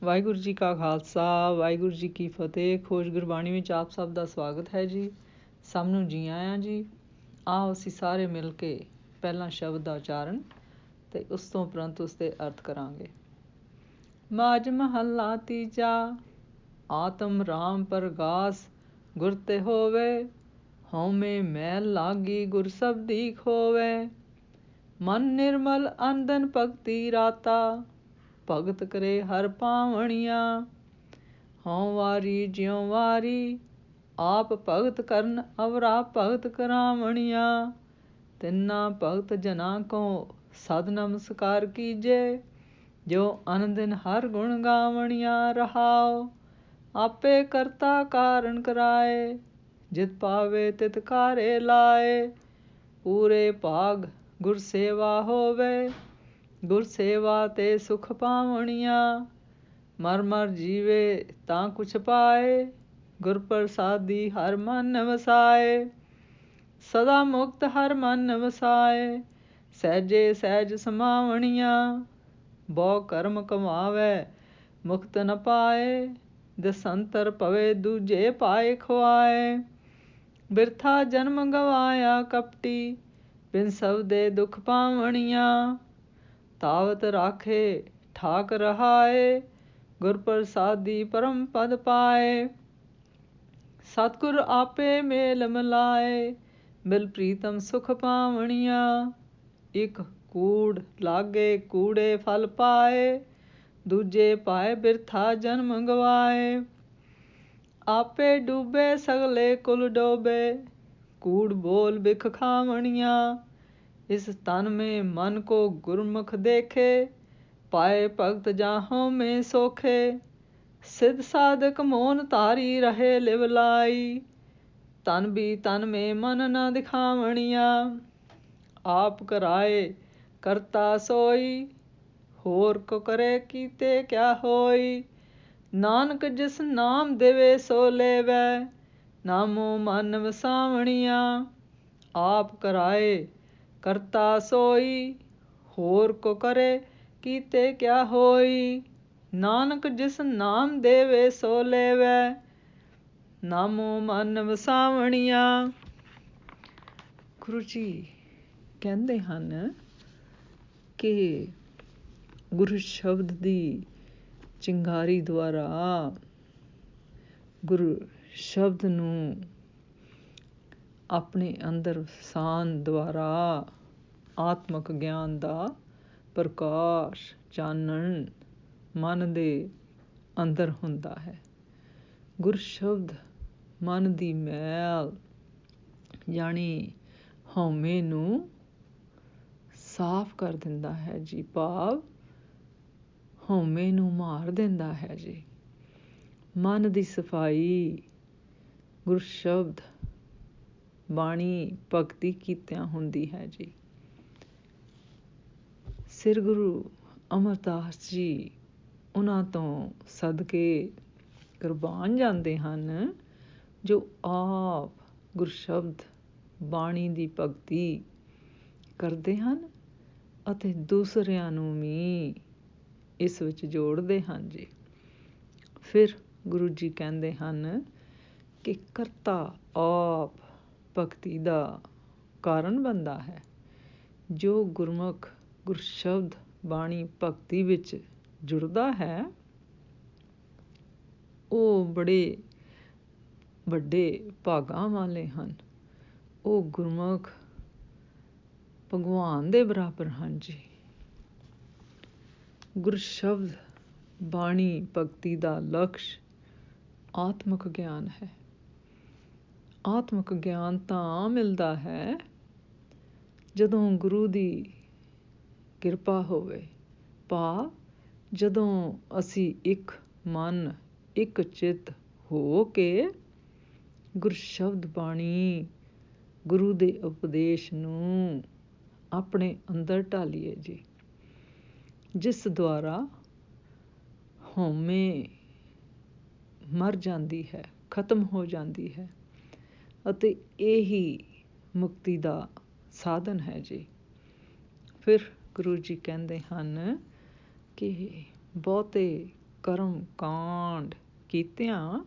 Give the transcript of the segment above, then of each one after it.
ਵਾਹਿਗੁਰੂ ਜੀ ਕਾ ਖਾਲਸਾ, ਵਾਹਿਗੁਰੂ ਜੀ ਕੀ ਫਤਿਹ। ਖੋਜ ਗੁਰਬਾਣੀ ਵਿੱਚ ਆਪ ਸਭ ਦਾ ਸਵਾਗਤ ਹੈ ਜੀ। ਸਭ ਨੂੰ ਜੀ ਆਇਆਂ ਜੀ। ਆਓ ਅਸੀਂ ਸਾਰੇ ਮਿਲ ਕੇ ਪਹਿਲਾਂ ਸ਼ਬਦ ਦਾ ਉਚਾਰਨ ਅਤੇ ਉਸ ਤੋਂ ਉਪਰੰਤ ਉਸ ਦੇ ਅਰਥ ਕਰਾਂਗੇ। ਮਾਝ ਮਹੱਲਾ ਤੀਜਾ। ਆਤਮ ਰਾਮ ਪ੍ਰਗਾਸ ਗੁਰ ਤੇ ਹੋਵੇ, ਹਉਮੈ ਮੈਲ ਲਾਗੀ ਗੁਰ ਸਬਦੀ ਖੋਵੇ। ਮਨ ਨਿਰਮਲ ਅੰਦਨ ਭਗਤੀ ਰਾਤਾ, ਭਗਤ ਕਰੇ ਹਰ ਪਾਵਣੀਆਂ। ਹਉ ਵਾਰੀ ਜਿਉ ਵਾਰੀ, ਆਪ ਭਗਤ ਕਰਨ ਅਵਰਾ ਭਗਤ ਕਰਾਵਣੀਆਂ। ਤਿੰਨਾ ਭਗਤ ਜਨਾਂ ਕੋ ਸਦ ਨਮਸਕਾਰ ਕੀਜੇ, ਜੋ ਅਨਦਿਨ ਹਰ ਗੁਣ ਗਾਵਣੀਆਂ। ਰਹਾਉ ਆਪੇ ਕਰਤਾ ਕਾਰਨ ਕਰਾਏ, ਜਿਤ ਪਾਵੇ ਤਿਤ ਕਾਰੇ ਲਾਏ। ਪੂਰੇ ਭਾਗ ਗੁਰ ਸੇਵਾ ਹੋਵੇ, ਗੁਰ ਸੇਵਾ ਤੇ ਸੁਖ ਪਾਵਣੀਆਂ। ਮਰ ਮਰ ਜੀਵੇ ਤਾਂ ਕੁਛ ਪਾਏ, ਗੁਰ ਪ੍ਰਸਾਦੀ ਹਰ ਮਨ ਵਸਾਏ। ਸਦਾ ਮੁਕਤ ਹਰ ਮਨ ਵਸਾਏ, ਸਹਿਜੇ ਸਹਿਜ ਸਮਾਵਣੀਆਂ। ਬਹੁ ਕਰਮ ਕਮਾਵੇ ਮੁਕਤ ਨ ਪਾਏ, ਦਸੰਤਰ ਭਵੇ ਦੂਜੇ ਪਾਏ ਖੁਆਏ। ਬਿਰਥਾ ਜਨਮ ਗਵਾਇਆ ਕਪਟੀ, ਬਿਨ ਸਬਦੇ ਦੁਖ ਪਾਵਣੀਆਂ। ਤਾਵਤ ਰਾਖੇ ਠਾਕ ਰਹਾਏ, ਗੁਰ ਪ੍ਰਸਾਦੀ ਪਰਮ ਪਦ ਪਾਏ। ਸਤਿਗੁਰ ਆਪੇ ਮੇਲ ਮਿਲਾਏ, ਮਿਲ ਪ੍ਰੀਤਮ ਸੁਖ ਪਾਵਣੀਆਂ। ਇੱਕ ਕੂੜ ਲਾਗੇ ਕੂੜੇ ਫਲ ਪਾਏ, ਦੂਜੇ ਪਾਏ ਬਿਰਥਾ ਜਨਮ ਗਵਾਏ। ਆਪੇ ਡੂਬੇ ਸਗਲੇ ਕੁਲ ਡੋਬੇ, ਕੂੜ ਬੋਲ ਬਿਖ ਖਾਵਣੀਆਂ। ਇਸ ਤਨ ਮੇਂ ਮਨ ਕੋ ਗੁਰਮੁਖ ਦੇਖੇ, ਪਾਏ ਭਗਤ ਜਾਂ ਹਉਮੈ ਸੋਖੇ। ਸਿੱਧ ਸਾਧਕ ਮੋਨ ਧਾਰੀ ਰਹੇ ਲਿਵਲਾਈ, ਤਨ ਵੀ ਤਨ ਮੇਂ ਮਨ ਨ ਦਿਖਾਵਣੀਆਂ। ਆਪ ਕਰਾਏ ਕਰਤਾ ਸੋਈ, ਹੋਰ ਕੋ ਕਰੇ ਕੀਤੇ ਕਿਆ ਹੋਈ। ਨਾਨਕ ਜਿਸ ਨਾਮ ਦੇਵੇ ਸੋ ਲੇਵੈ, ਨਾਮੋ ਮਨ ਵਸਾਵਣੀਆਂ। ਆਪ ਕਰਾਏ ਕਰਤਾ ਸੋਈ, ਹੋਰ ਕੋ ਕਰੇ ਕੀਤੇ ਕਿਆ ਹੋਈ। ਨਾਨਕ ਜਿਸ ਨਾਮ ਦੇਵੇ ਸੋ ਲੇਵੈ, ਨਾਮੋ ਮਨ ਵਸਾਵਣੀਆਂ। ਗੁਰੂ ਜੀ ਕਹਿੰਦੇ ਹਨ ਕਿ ਗੁਰੂ ਸ਼ਬਦ ਦੀ ਚਿੰਗਾਰੀ ਦੁਆਰਾ, ਗੁਰੂ ਸ਼ਬਦ ਨੂੰ ਆਪਣੇ ਅੰਦਰ ਵਸਾਉਣ ਦੁਆਰਾ ਆਤਮਕ ਗਿਆਨ ਦਾ ਪ੍ਰਕਾਸ਼ ਚਾਨਣ ਮਨ ਦੇ ਅੰਦਰ ਹੁੰਦਾ ਹੈ। ਗੁਰ ਸ਼ਬਦ ਮਨ ਦੀ ਮੈਲ ਯਾਨੀ ਹਉਮੈ ਨੂੰ ਸਾਫ਼ ਕਰ ਦਿੰਦਾ ਹੈ ਜੀ। ਭਾਵ ਹਉਮੈ ਨੂੰ ਮਾਰ ਦਿੰਦਾ ਹੈ ਜੀ। ਮਨ ਦੀ ਸਫਾਈ ਗੁਰ ਸ਼ਬਦ ਬਾਣੀ ਭਗਤੀ ਕੀਤਿਆਂ ਹੁੰਦੀ ਹੈ ਜੀ। ਸ੍ਰੀ ਗੁਰੂ ਅਮਰਦਾਸ ਜੀ ਉਹਨਾਂ ਤੋਂ ਸਦਕੇ ਕੁਰਬਾਨ ਜਾਂਦੇ ਹਨ, ਜੋ ਆਪ ਗੁਰਸ਼ਬਦ ਬਾਣੀ ਦੀ ਭਗਤੀ ਕਰਦੇ ਹਨ ਅਤੇ ਦੂਸਰਿਆਂ ਨੂੰ ਵੀ ਇਸ ਵਿੱਚ ਜੋੜਦੇ ਹਨ ਜੀ। ਫਿਰ ਗੁਰੂ ਜੀ ਕਹਿੰਦੇ ਹਨ ਕਿ ਕਰਤਾ ਆਪ ਭਗਤੀ ਦਾ ਕਾਰਨ ਬਣਦਾ ਹੈ। ਜੋ ਗੁਰਮੁਖ ਗੁਰਸ਼ਬਦ ਬਾਣੀ ਭਗਤੀ ਵਿੱਚ ਜੁੜਦਾ ਹੈ, ਉਹ ਬੜੇ ਵੱਡੇ ਭਾਗਾਂ ਵਾਲੇ ਹਨ। ਉਹ ਗੁਰਮੁਖ ਭਗਵਾਨ ਦੇ ਬਰਾਬਰ ਹਨ ਜੀ। ਗੁਰਸ਼ਬਦ ਬਾਣੀ ਭਗਤੀ ਦਾ ਲਕਸ਼ ਆਤਮਕ ਗਿਆਨ ਹੈ। ਆਤਮਕ ਗਿਆਨ ਤਾਂ ਮਿਲਦਾ ਹੈ ਜਦੋਂ ਗੁਰੂ ਦੀ ਕਿਰਪਾ ਹੋਵੇ। ਭਾਵ ਜਦੋਂ ਅਸੀਂ ਇੱਕ ਮਨ ਇੱਕ ਚਿੱਤ ਹੋ ਕੇ ਗੁਰਸ਼ਬਦ ਬਾਣੀ ਗੁਰੂ ਦੇ ਉਪਦੇਸ਼ ਨੂੰ ਆਪਣੇ ਅੰਦਰ ਢਾਲੀਏ ਜੀ, ਜਿਸ ਦੁਆਰਾ ਹਉਮੈ ਮਰ ਜਾਂਦੀ ਹੈ, ਖਤਮ ਹੋ ਜਾਂਦੀ ਹੈ ਅਤੇ ਇਹੀ ਮੁਕਤੀ ਦਾ ਸਾਧਨ ਹੈ ਜੀ। ਫਿਰ ਗੁਰੂ ਜੀ ਕਹਿੰਦੇ ਹਨ ਕਿ ਬਹੁਤੇ ਕਰਮ ਕਾਂਡ ਕੀਤਿਆਂ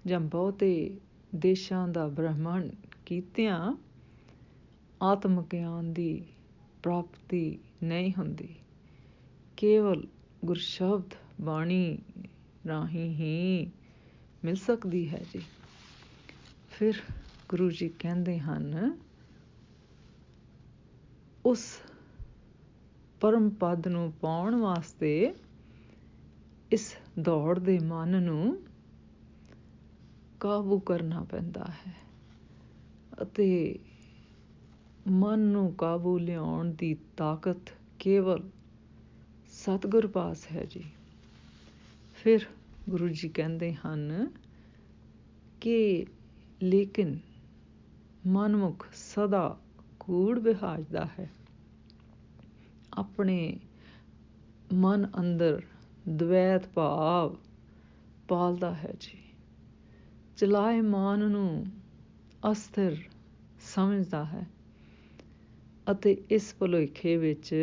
ਜਾਂ ਬਹੁਤੇ ਦੇਸ਼ਾਂ ਦਾ ਭ੍ਰਮਣ ਕੀਤਿਆਂ ਆਤਮ ਗਿਆਨ ਦੀ ਪ੍ਰਾਪਤੀ ਨਹੀਂ ਹੁੰਦੀ। ਕੇਵਲ ਗੁਰਸ਼ਬਦ ਬਾਣੀ ਰਾਹੀਂ ਹੀ ਮਿਲ ਸਕਦੀ ਹੈ ਜੀ। ਫਿਰ ਗੁਰੂ ਜੀ ਕਹਿੰਦੇ ਹਨ, ਉਸ ਪਰਮ ਪਦ ਨੂੰ ਪਾਉਣ ਵਾਸਤੇ ਇਸ ਦੌੜ ਦੇ ਮਨ ਨੂੰ ਕਾਬੂ ਕਰਨਾ ਪੈਂਦਾ ਹੈ ਅਤੇ ਮਨ ਨੂੰ ਕਾਬੂ ਲਿਆਉਣ ਦੀ ਤਾਕਤ ਕੇਵਲ ਸਤਿਗੁਰ ਪਾਸ ਹੈ ਜੀ। ਫਿਰ ਗੁਰੂ ਜੀ ਕਹਿੰਦੇ ਹਨ ਕਿ ਲੇਕਿਨ ਮਨਮੁਖ ਸਦਾ ਕੂੜ ਵਿਹਾਜਦਾ ਹੈ, ਆਪਣੇ ਮਨ ਅੰਦਰ ਦਵੈਤ ਭਾਵ ਪਾਲਦਾ ਹੈ ਜੀ। ਚਲਾਇਮਾਨ ਨੂੰ ਅਸਥਿਰ ਸਮਝਦਾ ਹੈ ਅਤੇ ਇਸ ਭੁਲੇਖੇ ਵਿੱਚ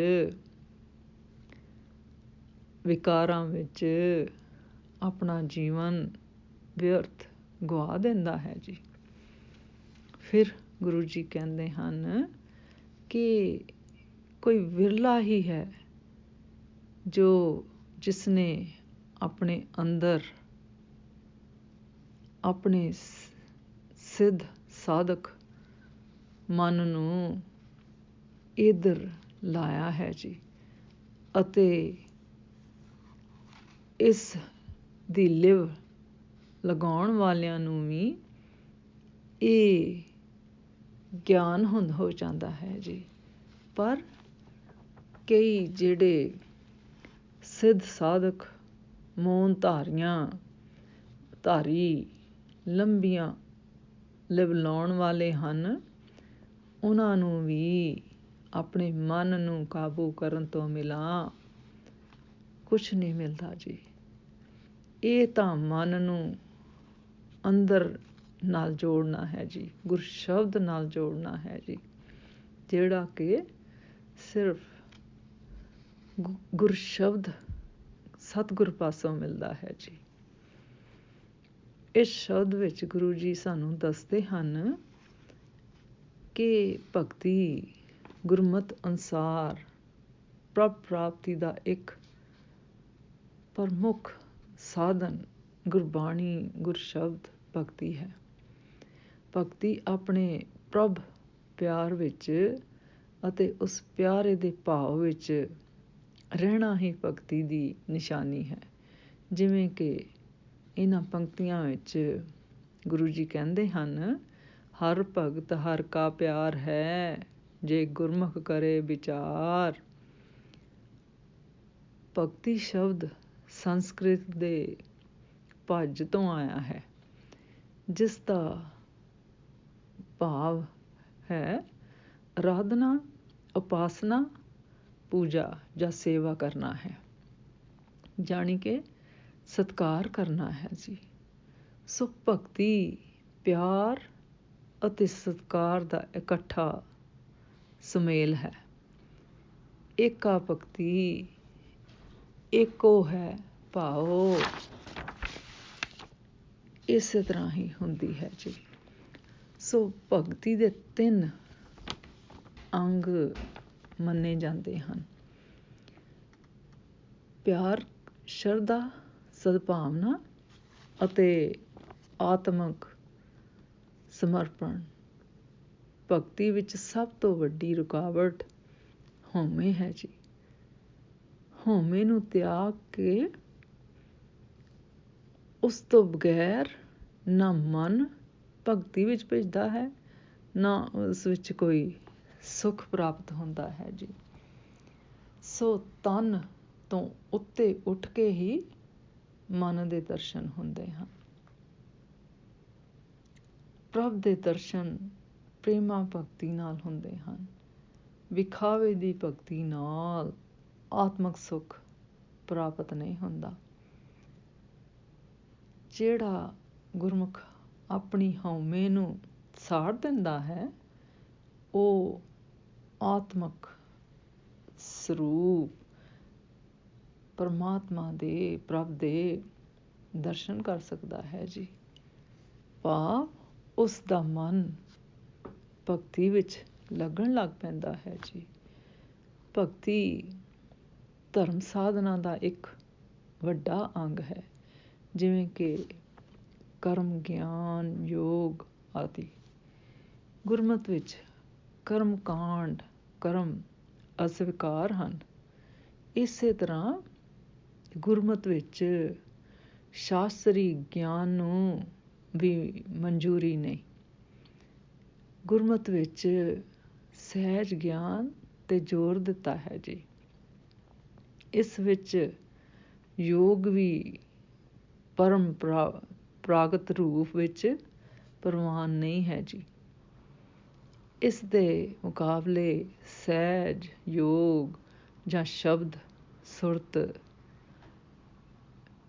ਵਿਕਾਰਾਂ ਵਿੱਚ ਆਪਣਾ ਜੀਵਨ ਵਿਅਰਥ ਗਵਾ ਦਿੰਦਾ ਹੈ ਜੀ। ਫਿਰ ਗੁਰੂ ਜੀ ਕਹਿੰਦੇ ਹਨ ਕਿ ਕੋਈ ਵਿਰਲਾ ਹੀ ਹੈ ਜੋ ਜਿਸਨੇ ਆਪਣੇ ਅੰਦਰ ਆਪਣੇ ਸਿੱਧ ਸਾਧਕ ਮਨ ਨੂੰ ਇੱਧਰ ਲਾਇਆ ਹੈ ਜੀ ਅਤੇ ਇਸ ਦੀ ਲਿਵ ਲਗਾਉਣ ਵਾਲਿਆਂ ਨੂੰ ਵੀ ਇਹ ਗਿਆਨ ਹੋ ਜਾਂਦਾ ਹੈ ਜੀ। ਪਰ ਕਈ ਜਿਹੜੇ ਸਿੱਧ ਸਾਧਕ ਮੌਨ ਧਾਰੀ ਲੰਬੀਆਂ ਲਿਵ ਲਾਉਣ ਵਾਲੇ ਹਨ, ਉਹਨਾਂ ਨੂੰ ਵੀ ਆਪਣੇ ਮਨ ਨੂੰ ਕਾਬੂ ਕਰਨ ਤੋਂ ਮਿਲਾ ਕੁਛ ਨਹੀਂ ਮਿਲਦਾ ਜੀ। ਇਹ ਤਾਂ ਮਨ ਨੂੰ ਅੰਦਰ ਨਾਲ ਜੋੜਨਾ ਹੈ ਜੀ, ਗੁਰਸ਼ਬਦ ਨਾਲ ਜੋੜਨਾ ਹੈ ਜੀ, ਜਿਹੜਾ ਕਿ ਸਿਰਫ ਗੁਰਸ਼ਬਦ ਸਤਿਗੁਰ ਪਾਸੋਂ ਮਿਲਦਾ ਹੈ ਜੀ। ਇਸ ਸ਼ਬਦ ਵਿੱਚ ਗੁਰੂ ਜੀ ਸਾਨੂੰ ਦੱਸਦੇ ਹਨ ਕਿ ਭਗਤੀ ਗੁਰਮਤਿ ਅਨੁਸਾਰ ਪ੍ਰਭ ਪ੍ਰਾਪਤੀ ਦਾ ਇੱਕ ਪ੍ਰਮੁੱਖ ਸਾਧਨ ਗੁਰਬਾਣੀ ਗੁਰਸ਼ਬਦ ਭਗਤੀ ਹੈ। ਭਗਤੀ ਆਪਣੇ ਪ੍ਰਭ ਪਿਆਰ ਵਿੱਚ ਅਤੇ ਉਸ ਪਿਆਰੇ ਦੇ ਭਾਵ ਵਿੱਚ ਰਹਿਣਾ ਹੀ ਭਗਤੀ ਦੀ ਨਿਸ਼ਾਨੀ ਹੈ। ਜਿਵੇਂ ਕਿ ਇਹਨਾਂ ਪੰਕਤੀਆਂ ਵਿੱਚ ਗੁਰੂ ਜੀ ਕਹਿੰਦੇ ਹਨ, ਹਰ ਭਗਤ ਹਰ ਕਾ ਪਿਆਰ ਹੈ, ਜੇ ਗੁਰਮੁਖ ਕਰੇ ਵਿਚਾਰ। ਭਗਤੀ ਸ਼ਬਦ ਸੰਸਕ੍ਰਿਤ ਦੇ ਭਜ ਤੋਂ ਆਇਆ ਹੈ, ਜਿਸ ਦਾ ਭਾਵ ਹੈ ਅਰਾਧਨਾ, ਉਪਾਸਨਾ, ਪੂਜਾ ਜਾਂ ਸੇਵਾ ਕਰਨਾ ਹੈ, ਜਾਣੀ ਕਿ ਸਤਿਕਾਰ ਕਰਨਾ ਹੈ ਜੀ। ਸੋ ਭਗਤੀ ਪਿਆਰ ਅਤੇ ਸਤਿਕਾਰ ਦਾ ਇਕੱਠਾ ਸੁਮੇਲ ਹੈ। ਏਕਾ ਭਗਤੀ ਏਕੋ ਹੈ ਭਾਉ, ਇਸੇ ਤਰ੍ਹਾਂ ਹੀ ਹੁੰਦੀ ਹੈ ਜੀ। ਸੋ ਭਗਤੀ ਦੇ 3 ਅੰਗ ਮੰਨੇ ਜਾਂਦੇ ਹਨ: ਪਿਆਰ, ਸ਼ਰਧਾ, ਸਦਭਾਵਨਾ ਅਤੇ ਆਤਮਕ ਸਮਰਪਣ। ਭਗਤੀ ਵਿੱਚ ਸਭ ਤੋਂ ਵੱਡੀ ਰੁਕਾਵਟ ਹਉਮੈ ਹੈ ਜੀ। ਹਉਮੈ ਨੂੰ ਤਿਆਗ ਕੇ ਉਸ ਤੋਂ ਬਗੈਰ ਨਾ ਮਨ ਭਗਤੀ ਵਿੱਚ ਭਿੱਜਦਾ ਹੈ, ਨਾ ਉਸ ਵਿੱਚ ਕੋਈ ਸੁੱਖ ਪ੍ਰਾਪਤ ਹੁੰਦਾ ਹੈ ਜੀ। ਸੋ ਤਨ ਤੋਂ ਉੱਤੇ ਉੱਠ ਕੇ ਹੀ ਮਨ ਦੇ ਦਰਸ਼ਨ ਹੁੰਦੇ ਹਨ। ਪ੍ਰਭ ਦੇ ਦਰਸ਼ਨ ਪ੍ਰੇਮਾ ਭਗਤੀ ਨਾਲ ਹੁੰਦੇ ਹਨ। ਵਿਖਾਵੇ ਦੀ ਭਗਤੀ ਨਾਲ ਆਤਮਕ ਸੁੱਖ ਪ੍ਰਾਪਤ ਨਹੀਂ ਹੁੰਦਾ। ਜਿਹੜਾ ਗੁਰਮੁਖ ਆਪਣੀ ਹਉਮੈ ਨੂੰ ਸਾੜ ਦਿੰਦਾ ਹੈ, ਉਹ ਆਤਮਕ ਸਰੂਪ ਪਰਮਾਤਮਾ ਦੇ, ਪ੍ਰਭ ਦੇ ਦਰਸ਼ਨ ਕਰ ਸਕਦਾ ਹੈ ਜੀ। ਭਾਵ ਉਸ ਦਾ ਮਨ ਭਗਤੀ ਵਿੱਚ ਲੱਗਣ ਲੱਗ ਪੈਂਦਾ ਹੈ ਜੀ। ਭਗਤੀ ਧਰਮ ਸਾਧਨਾ ਦਾ ਇੱਕ ਵੱਡਾ ਅੰਗ ਹੈ, ਜਿਵੇਂ ਕਿ ਕਰਮ, ਗਿਆਨ, ਯੋਗ ਆਦਿ। ਗੁਰਮਤਿ ਵਿੱਚ ਕਰਮ ਕਾਂਡ, ਕਰਮ ਅਸਵੀਕਾਰ ਹਨ। ਇਸੇ ਤਰ੍ਹਾਂ ਗੁਰਮਤਿ ਵਿੱਚ ਸ਼ਾਸਤਰੀ ਗਿਆਨ ਨੂੰ ਵੀ ਮਨਜ਼ੂਰੀ ਨਹੀਂ। ਗੁਰਮਤਿ ਵਿੱਚ ਸਹਿਜ ਗਿਆਨ 'ਤੇ ਜ਼ੋਰ ਦਿੱਤਾ ਹੈ ਜੀ। ਇਸ ਵਿੱਚ ਯੋਗ ਵੀ ਪਰੰਪਰਾਗਤ ਰੂਪ ਵਿੱਚ ਪ੍ਰਵਾਨ ਨਹੀਂ ਹੈ ਜੀ। ਇਸ ਦੇ ਮੁਕਾਬਲੇ ਸਹਿਜ ਯੋਗ ਜਾਂ ਸ਼ਬਦ ਸੁਰਤ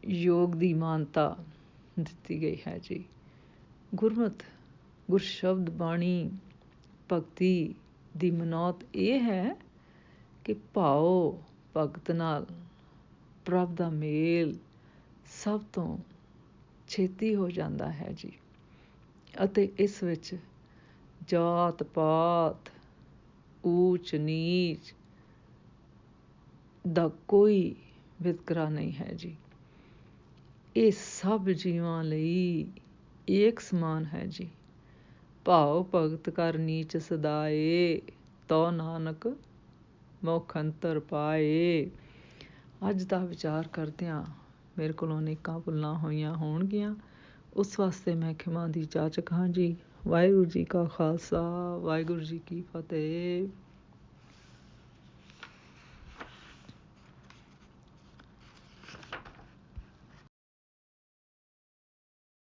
ਯੋਗ ਦੀ ਮਾਨਤਾ ਦਿੱਤੀ ਗਈ ਹੈ ਜੀ। ਗੁਰਮਤਿ, ਗੁਰਸ਼ਬਦ ਬਾਣੀ ਭਗਤੀ ਦੀ ਮਨੌਤ ਇਹ ਹੈ ਕਿ ਭਾਉ ਭਗਤ ਨਾਲ ਪ੍ਰਭ ਦਾ ਮੇਲ ਸਭ ਤੋਂ ਛੇਤੀ ਹੋ ਜਾਂਦਾ ਹੈ ਜੀ, ਅਤੇ ਇਸ ਵਿੱਚ ਜਾਤ ਪਾਤ, ਊਚ ਨੀਚ ਦਾ ਕੋਈ ਵਿਤਕਰਾ ਨਹੀਂ ਹੈ ਜੀ। ਇਹ ਸਭ ਜੀਵਾਂ ਲਈ ਏਕ ਸਮਾਨ ਹੈ ਜੀ। ਭਾਉ ਭਗਤ ਕਰ ਨੀਚ ਸਦਾਏ, ਤੋ ਨਾਨਕ ਮੁਖ ਅੰਤਰ ਪਾਏ। ਅੱਜ ਦਾ ਵਿਚਾਰ ਕਰਦਿਆਂ ਮੇਰੇ ਕੋਲੋਂ ਅਨੇਕਾਂ ਭੁੱਲਾਂ ਹੋਈਆਂ ਹੋਣਗੀਆਂ, ਉਸ ਵਾਸਤੇ ਮੈਂ ਖਿਮਾ ਦੀ ਜਾਚਕ ਹਾਂ ਜੀ। ਵਾਹਿਗੁਰੂ ਜੀ ਕਾ ਖਾਲਸਾ, ਵਾਹਿਗੁਰੂ ਜੀ ਕੀ ਫਤਿਹ।